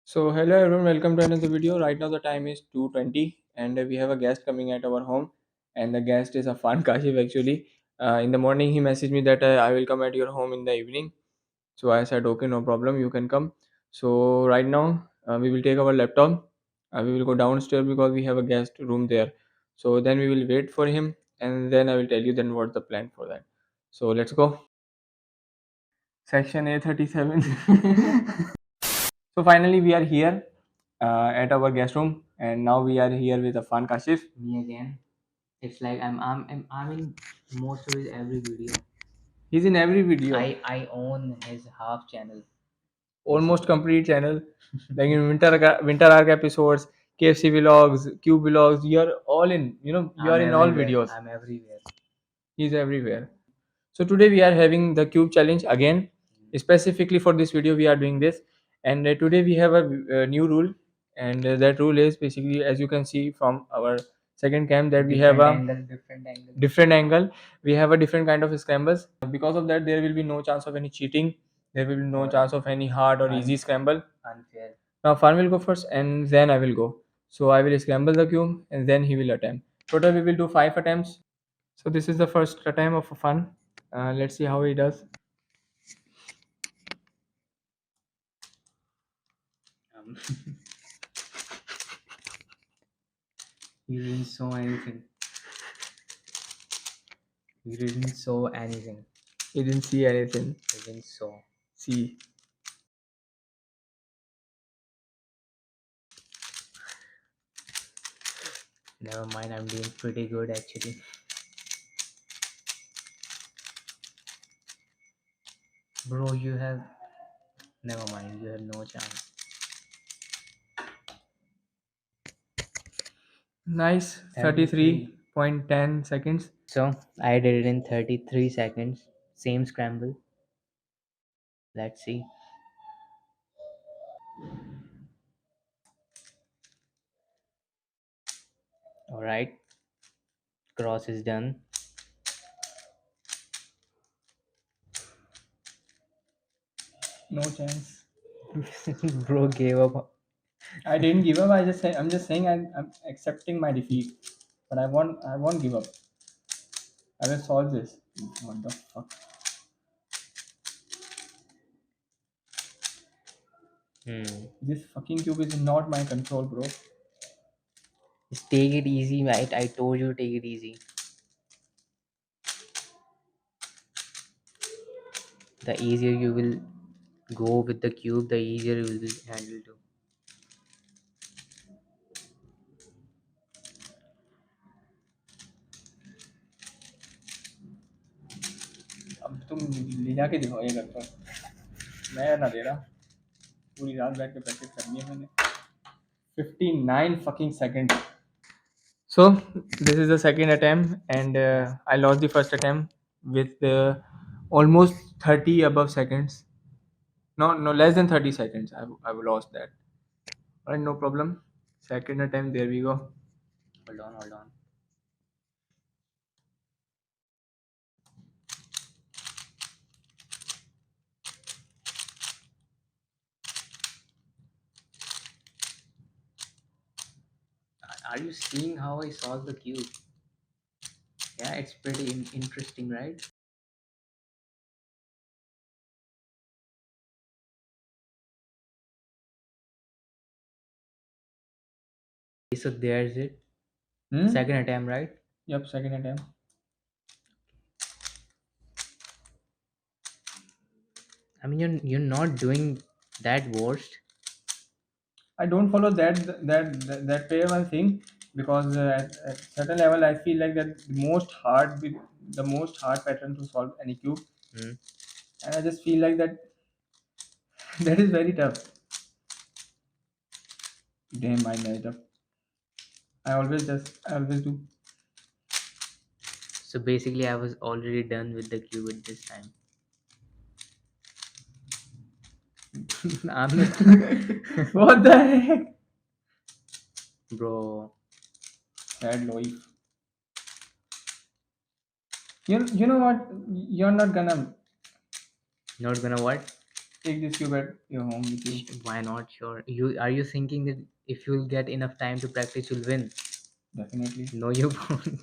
So hello everyone, welcome to another video. Right now the time is 2:20 and we have a guest coming at our home, and the guest is Affan Kashif actually. In the morning he messaged me that I will come at your home in the evening. So I said okay, no problem, you can come. So right now we will take our laptop. We will go downstairs because we have a guest room there. So then we will wait for him, and then I will tell you then what's the plan for that. So let's go. Section A37. So finally, we are here at our guest room, and now we are here with Affan Kashif. Me again. It's like I'm in most of his every video. He's in every video, I own his half channel. almost complete channel, like in winter arc episodes, KFC vlogs, Q vlogs. You are all in. You are I'm in all everywhere. videos. I'm everywhere. He's everywhere. So today we are having the cube challenge again. Specifically for this video, we are doing this, and today we have a new rule, and that rule is basically, as you can see from our second cam, that we have Different a angle, different angle. different angle. We have a different kind of scrambles. Because of that, there will be no chance of any cheating. There will be no Or chance of any hard or easy scramble. unfair. Now Fan will go first, and then I will go. So I will scramble the cube, and then he will attempt. Total, we will do 5 attempts. So this is the first attempt of Fun. Let's see how he does. Um, he didn't saw anything. He didn't saw anything. He didn't see anything. He didn't saw. See. Never mind. I'm doing pretty good actually. Bro, you have. Never mind. You have no chance. Nice. 33. 33.10 seconds. So I did it in 33 seconds. Same scramble. Let's see. All right. Cross is done. No chance. Bro gave up. I didn't give up. I'm just saying I'm accepting my defeat. But I won't give up. I will solve this. What the fuck? This fucking cube is not my control, bro. Just take it easy, right? I told you take it easy. The easier you will go with the cube, the easier you will handle too. अब तुम ले जाके दिखाओ ये घर पर. मैं ना दे रहा. पूरी रात बैठ के प्रैक्टिस करनी है मैंने. 59 fucking seconds. So this is the second attempt, and I lost the first attempt with almost 30 above seconds. No, no, less than 30 seconds. I've lost that. Alright, no problem. Second attempt, there we go. Hold on, hold on. Are you seeing how I solve the cube? Yeah, it's pretty interesting, right? So there's it. Second attempt, right? Yep, second attempt. I mean, you're not doing that worst. I don't follow that pair one thing because at certain level I feel like that the most hard pattern to solve any cube, Hmm. and I just feel like that that is very tough. Damn, I messed up. I always do. So basically, I was already done with the cube at this time. I'm not, What the heck? bro. Sad life. You know what? You're not gonna Not gonna what? Take this cube at your home with you. Why not? Sure. You thinking that if you'll get enough time to practice, you'll win? Definitely. No, you won't.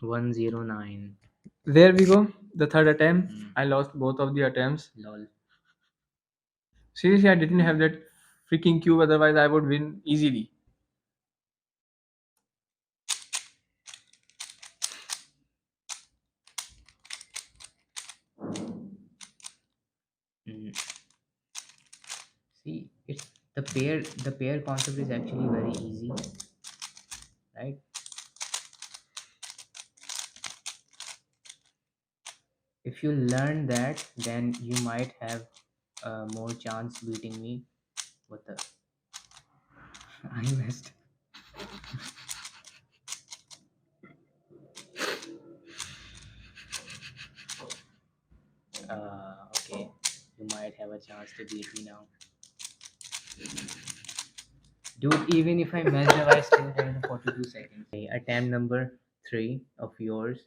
109. There we go. The third attempt. Mm. I lost both of the attempts. Lol. Seriously, I didn't have that freaking cube. Otherwise, I would win easily. Mm. See, it's the pair concept is actually very easy, right? If you learn that, then you might have more chance beating me. What the? I missed. Okay. You might have a chance to beat me now. Dude, even if I messed up, I still have the 42 seconds. Okay, attempt number 3 of yours.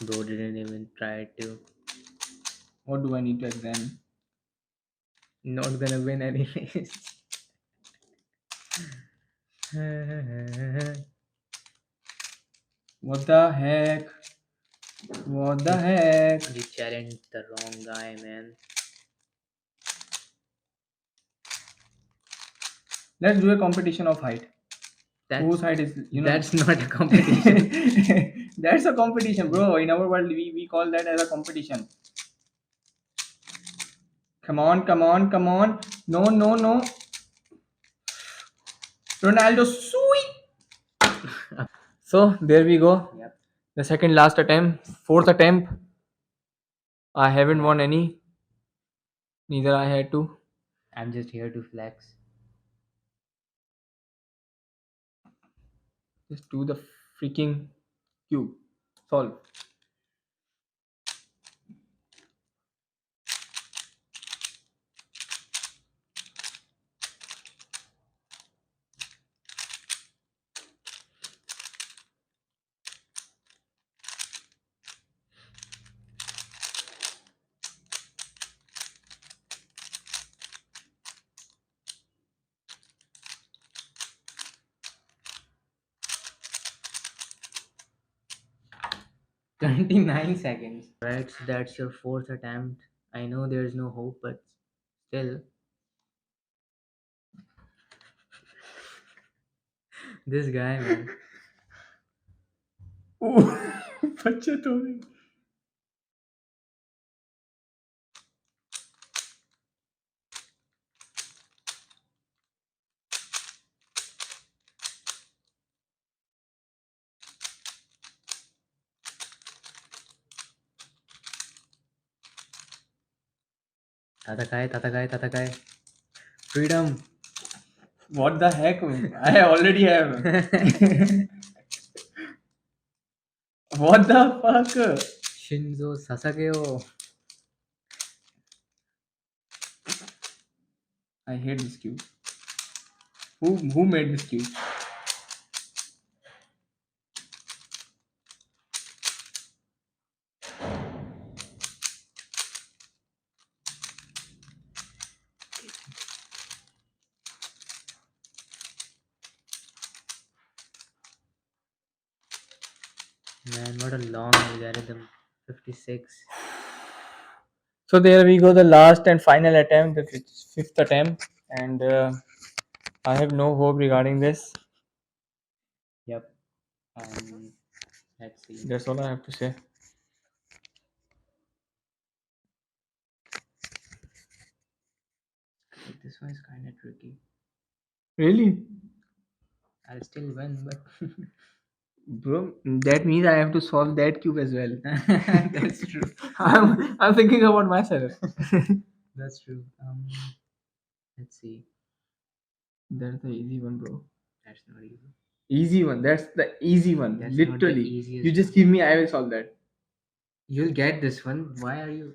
Bro didn't even try to. What do I need to examine? Not gonna win anyways. What the heck? What the heck? You challenged the wrong guy, man. Let's do a competition of height. Whose That's height is, that's not a competition. That's a competition, bro. In our world, we call that as a competition. Come on, come on, come on. No, no, no. Ronaldo, sweet. So there we go. Yep. The second last attempt, fourth attempt. I haven't won any. Neither I had to. I'm just here to flex. Just do the freaking cube. Solve. 29 seconds. Right, so that's your fourth attempt. I know there's no hope, but still, this guy, man. बच्चे तो भी Tatakai, Tatakai, Tatakai. Freedom. What the heck? I already have. What the fuck? Shinzo Sasageo. I hate this cube. Who made this cube? Man, what a long algorithm. 56. So there we go, the last and final attempt, the fifth attempt, and I have no hope regarding this. Yep. Let's see. That's all I have to say. This one is kind of tricky. Really? I'll still win, but Bro, that means I have to solve that cube as well. that's true. I'm thinking about myself. That's true. Let's see. That's the easy one, bro. That's not easy. Easy one. That's the easy one. That's not the Literally. easiest You just one. give me, I will solve that. You'll get this one. Why are you?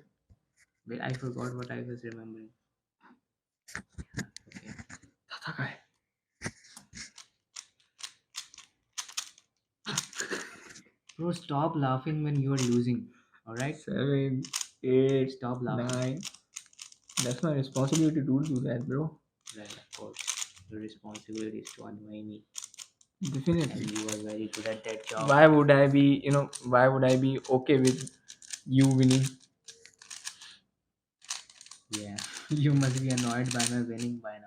Wait, I forgot what I was remembering. Okay. 戦え。Bro, stop laughing when you are losing. Alright? 7, 8, Stop laughing. 9. That's my responsibility to do that, bro. Right, of course. Your responsibility is to annoy me. Definitely. And you are very good at that job. Why would I be, why would I be okay with you winning? Yeah. You must be annoyed by my winning by